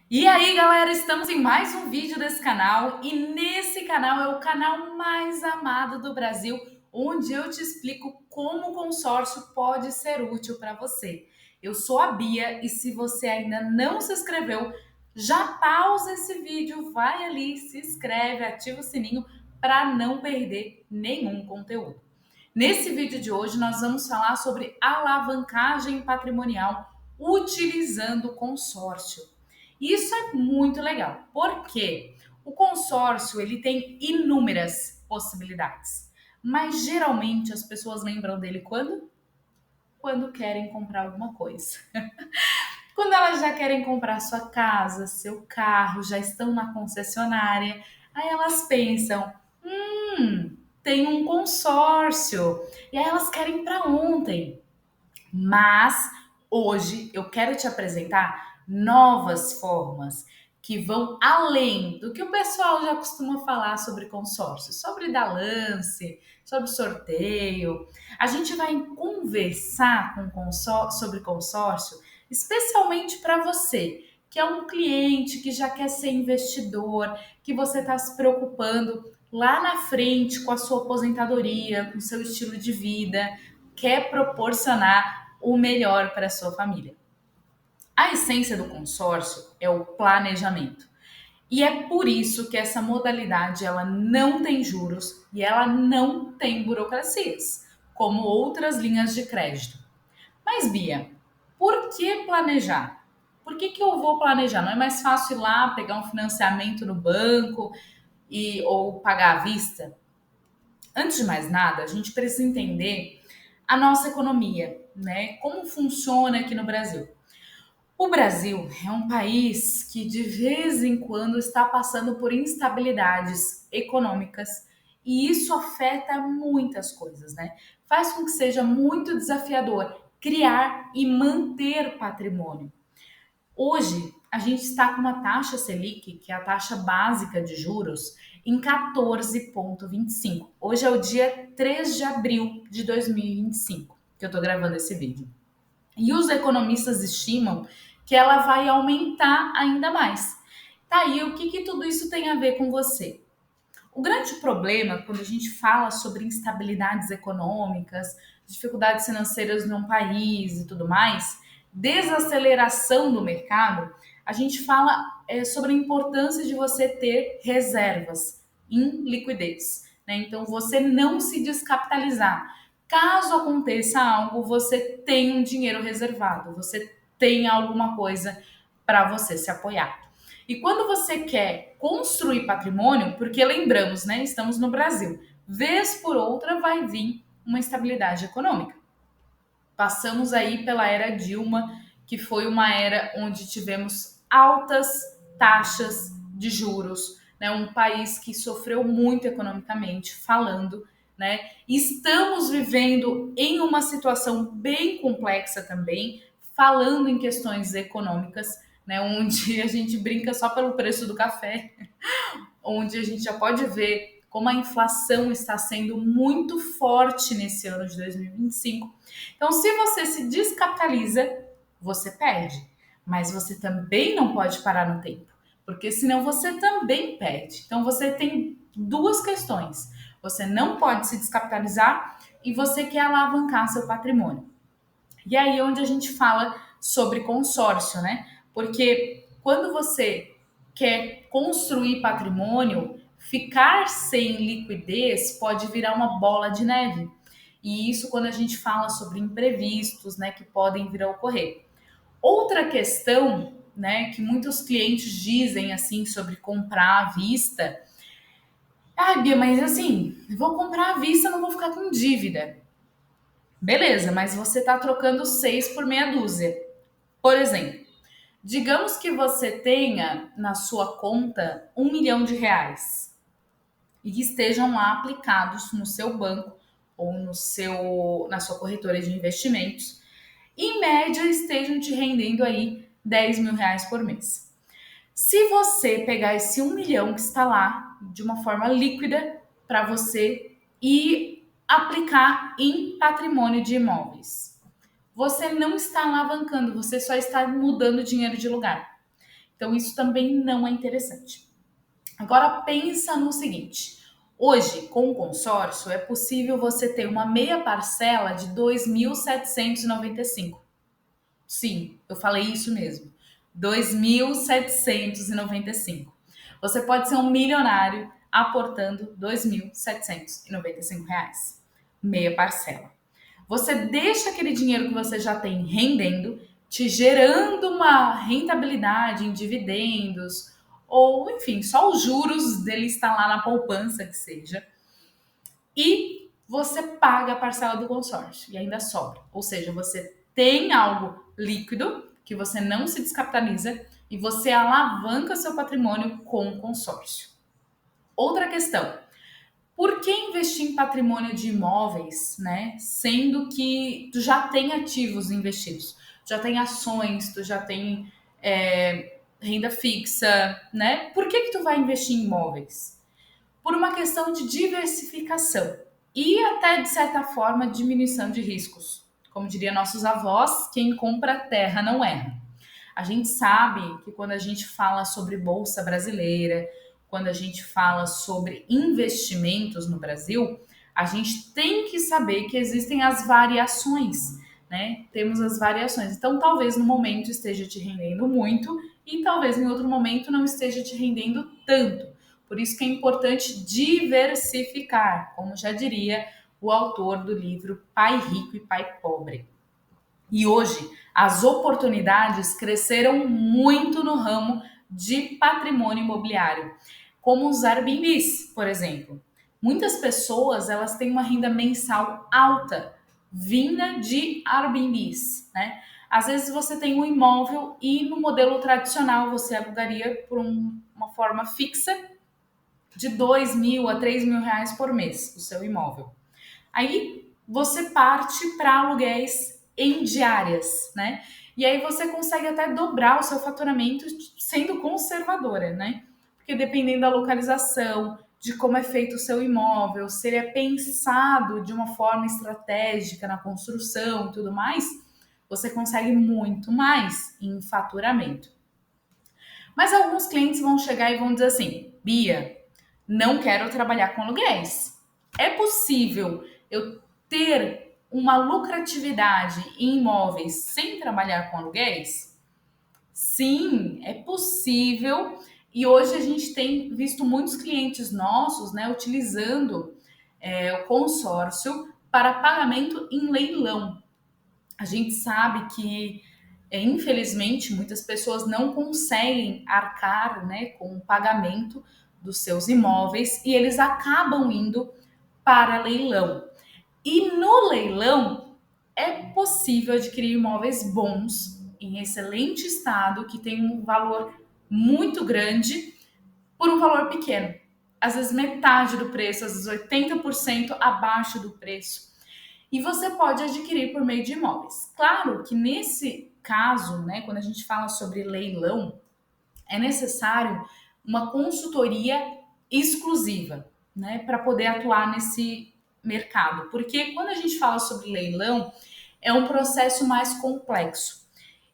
E aí, galera, estamos em mais um vídeo desse canal e nesse canal é o canal mais amado do Brasil, onde eu te explico como o consórcio pode ser útil para você. Eu sou a Bia e se você ainda não se inscreveu, já pausa esse vídeo, vai ali, se inscreve, ativa o sininho para não perder nenhum conteúdo. Nesse vídeo de hoje, nós vamos falar sobre alavancagem patrimonial utilizando o consórcio. Isso é muito legal, porque o consórcio ele tem inúmeras possibilidades, mas geralmente as pessoas lembram dele quando querem comprar alguma coisa. Quando elas já querem comprar sua casa, seu carro, já estão na concessionária, aí elas pensam: tem um consórcio. E aí elas querem para ontem. Mas hoje eu quero te apresentar novas formas que vão além do que o pessoal já costuma falar sobre consórcio, sobre dar lance, sobre sorteio. A gente vai conversar sobre consórcio, especialmente para você, que é um cliente que já quer ser investidor, que você está se preocupando lá na frente com a sua aposentadoria, com o seu estilo de vida, quer proporcionar o melhor para a sua família. A essência do consórcio é o planejamento. E é por isso que essa modalidade ela não tem juros e ela não tem burocracias, como outras linhas de crédito. Mas Bia, por que planejar? Por que eu vou planejar? Não é mais fácil ir lá pegar um financiamento no banco ou pagar à vista? Antes de mais nada, a gente precisa entender a nossa economia, né? Como funciona aqui no Brasil. O Brasil é um país que de vez em quando está passando por instabilidades econômicas e isso afeta muitas coisas, né? Faz com que seja muito desafiador criar e manter patrimônio. Hoje, a gente está com uma taxa Selic, que é a taxa básica de juros, em 14,25. Hoje é o dia 3 de abril de 2025 que eu estou gravando esse vídeo. E os economistas estimam que ela vai aumentar ainda mais. Tá aí, o que tudo isso tem a ver com você? O grande problema quando a gente fala sobre instabilidades econômicas, dificuldades financeiras num país e tudo mais, desaceleração do mercado, a gente fala sobre a importância de você ter reservas em liquidez, né? Então, você não se descapitalizar. Caso aconteça algo, você tem um dinheiro reservado, você tem alguma coisa para você se apoiar. E quando você quer construir patrimônio, porque lembramos, né, estamos no Brasil, vez por outra vai vir uma instabilidade econômica. Passamos aí pela era Dilma, que foi uma era onde tivemos altas taxas de juros, né, um país que sofreu muito economicamente falando, né? Estamos vivendo em uma situação bem complexa também, falando em questões econômicas, né, onde a gente brinca só pelo preço do café, onde a gente já pode ver como a inflação está sendo muito forte nesse ano de 2025. Então, se você se descapitaliza, você perde, mas você também não pode parar no tempo, porque senão você também perde. Então, você tem duas questões: você não pode se descapitalizar e você quer alavancar seu patrimônio. E aí onde a gente fala sobre consórcio, né? Porque quando você quer construir patrimônio, ficar sem liquidez pode virar uma bola de neve. E isso quando a gente fala sobre imprevistos, né, que podem vir a ocorrer. Outra questão, né, que muitos clientes dizem assim sobre comprar à vista, ah, Bia, mas assim, vou comprar à vista, não vou ficar com dívida. Beleza, mas você está trocando seis por meia dúzia. Por exemplo, digamos que você tenha na sua conta R$ 1 milhão e que estejam lá aplicados no seu banco ou na sua corretora de investimentos, em média estejam te rendendo aí R$ 10.000 por mês. Se você pegar esse 1 milhão que está lá de uma forma líquida para você e aplicar em patrimônio de imóveis, você não está alavancando, você só está mudando dinheiro de lugar. Então isso também não é interessante. Agora pensa no seguinte, hoje com o consórcio é possível você ter uma meia parcela de 2.795. Sim, eu falei isso mesmo. 2.795. Você pode ser um milionário aportando 2.795 reais. Meia parcela. Você deixa aquele dinheiro que você já tem rendendo, te gerando uma rentabilidade em dividendos, ou enfim, só os juros dele estar lá na poupança que seja, e você paga a parcela do consórcio e ainda sobra. Ou seja, você tem algo líquido que você não se descapitaliza e você alavanca seu patrimônio com o consórcio. Outra questão, por que investir em patrimônio de imóveis, né? Sendo que tu já tem ativos investidos, já tem ações, tu já tem renda fixa, né? Por que tu vai investir em imóveis? Por uma questão de diversificação e até, de certa forma, diminuição de riscos. Como diria nossos avós, quem compra terra não erra. A gente sabe que quando a gente fala sobre bolsa brasileira, quando a gente fala sobre investimentos no Brasil, a gente tem que saber que existem as variações, né? Temos as variações. Então, talvez no momento esteja te rendendo muito e talvez em outro momento não esteja te rendendo tanto. Por isso que é importante diversificar, como já diria o autor do livro Pai Rico e Pai Pobre. E hoje as oportunidades cresceram muito no ramo de patrimônio imobiliário, como os Airbnbs, por exemplo. Muitas pessoas elas têm uma renda mensal alta vinda de Airbnbs, né? Às vezes você tem um imóvel e no modelo tradicional você alugaria por uma forma fixa de 2.000 a 3.000 reais por mês o seu imóvel. Aí você parte para aluguéis em diárias, né? E aí você consegue até dobrar o seu faturamento sendo conservadora, né? Porque dependendo da localização, de como é feito o seu imóvel, se ele é pensado de uma forma estratégica na construção e tudo mais, você consegue muito mais em faturamento. Mas alguns clientes vão chegar e vão dizer assim: Bia, não quero trabalhar com aluguéis. É possível eu ter uma lucratividade em imóveis sem trabalhar com aluguéis? Sim, é possível. E hoje a gente tem visto muitos clientes nossos, né, utilizando o consórcio para pagamento em leilão. A gente sabe que infelizmente, muitas pessoas não conseguem arcar, né, com o pagamento dos seus imóveis e eles acabam indo para leilão. E no leilão é possível adquirir imóveis bons, em excelente estado, que tem um valor muito grande por um valor pequeno. Às vezes metade do preço, às vezes 80% abaixo do preço. E você pode adquirir por meio de imóveis. Claro que nesse caso, né, quando a gente fala sobre leilão, é necessário uma consultoria exclusiva, né, para poder atuar nesse mercado. Porque quando a gente fala sobre leilão, é um processo mais complexo.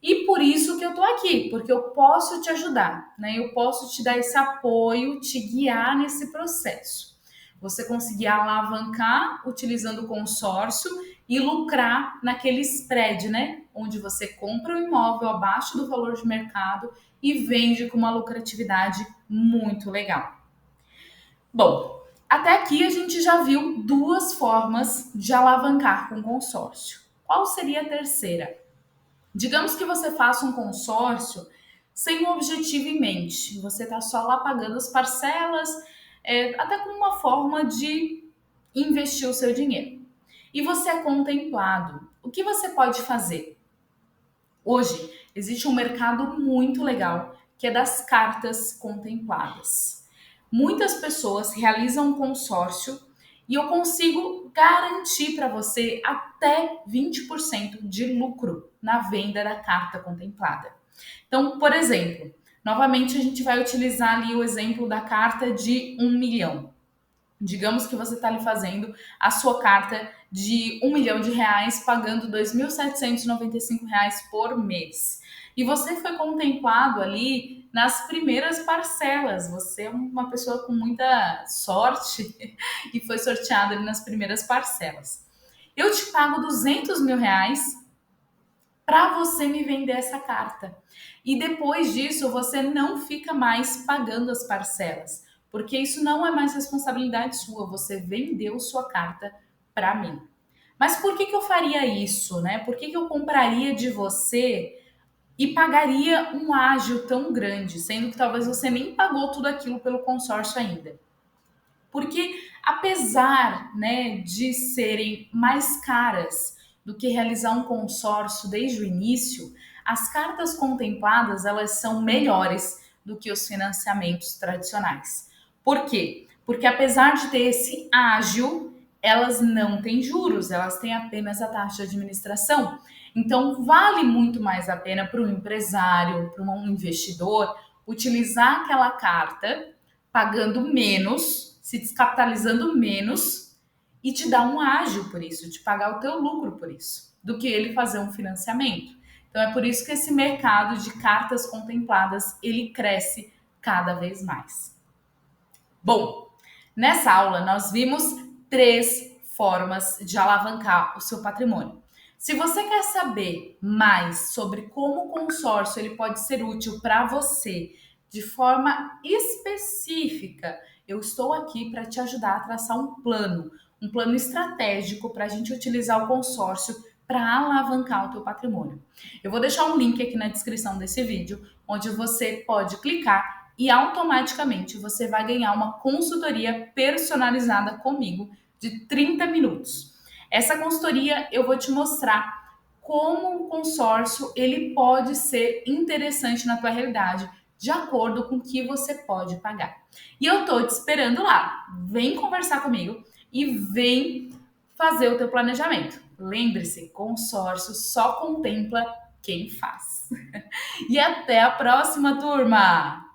E por isso que eu tô aqui, porque eu posso te ajudar, né? Eu posso te dar esse apoio, te guiar nesse processo. Você conseguir alavancar utilizando o consórcio e lucrar naquele spread, né? Onde você compra o imóvel abaixo do valor de mercado e vende com uma lucratividade muito legal. Bom, até aqui a gente já viu duas formas de alavancar com consórcio. Qual seria a terceira? Digamos que você faça um consórcio sem um objetivo em mente. Você está só lá pagando as parcelas, até como uma forma de investir o seu dinheiro. E você é contemplado. O que você pode fazer? Hoje existe um mercado muito legal que é das cartas contempladas. Muitas pessoas realizam um consórcio e eu consigo garantir para você até 20% de lucro na venda da carta contemplada. Então, por exemplo, novamente a gente vai utilizar ali o exemplo da carta de 1 milhão. Digamos que você está ali fazendo a sua carta de 1 milhão de reais, pagando 2.795 reais por mês. E você foi contemplado ali nas primeiras parcelas. Você é uma pessoa com muita sorte e foi sorteado ali nas primeiras parcelas. Eu te pago R$ 200.000 para você me vender essa carta. E depois disso, você não fica mais pagando as parcelas, porque isso não é mais responsabilidade sua. Você vendeu sua carta para mim. Mas por que eu faria isso, né? Por que eu compraria de você e pagaria um ágio tão grande, sendo que talvez você nem pagou tudo aquilo pelo consórcio ainda? Porque apesar, né, de serem mais caras do que realizar um consórcio desde o início, as cartas contempladas elas são melhores do que os financiamentos tradicionais. Por quê? Porque apesar de ter esse ágio, elas não têm juros, elas têm apenas a taxa de administração. Então, vale muito mais a pena para um empresário, para um investidor, utilizar aquela carta pagando menos, se descapitalizando menos e te dar um ágio por isso, te pagar o teu lucro por isso, do que ele fazer um financiamento. Então é por isso que esse mercado de cartas contempladas, ele cresce cada vez mais. Bom, nessa aula nós vimos 3 formas de alavancar o seu patrimônio. Se você quer saber mais sobre como o consórcio ele pode ser útil para você de forma específica, eu estou aqui para te ajudar a traçar um plano estratégico para a gente utilizar o consórcio para alavancar o teu patrimônio. Eu vou deixar um link aqui na descrição desse vídeo, onde você pode clicar e automaticamente você vai ganhar uma consultoria personalizada comigo de 30 minutos. Essa consultoria eu vou te mostrar como o consórcio ele pode ser interessante na tua realidade, de acordo com o que você pode pagar. E eu tô te esperando lá. Vem conversar comigo e vem fazer o teu planejamento. Lembre-se, consórcio só contempla quem faz. E até a próxima, turma!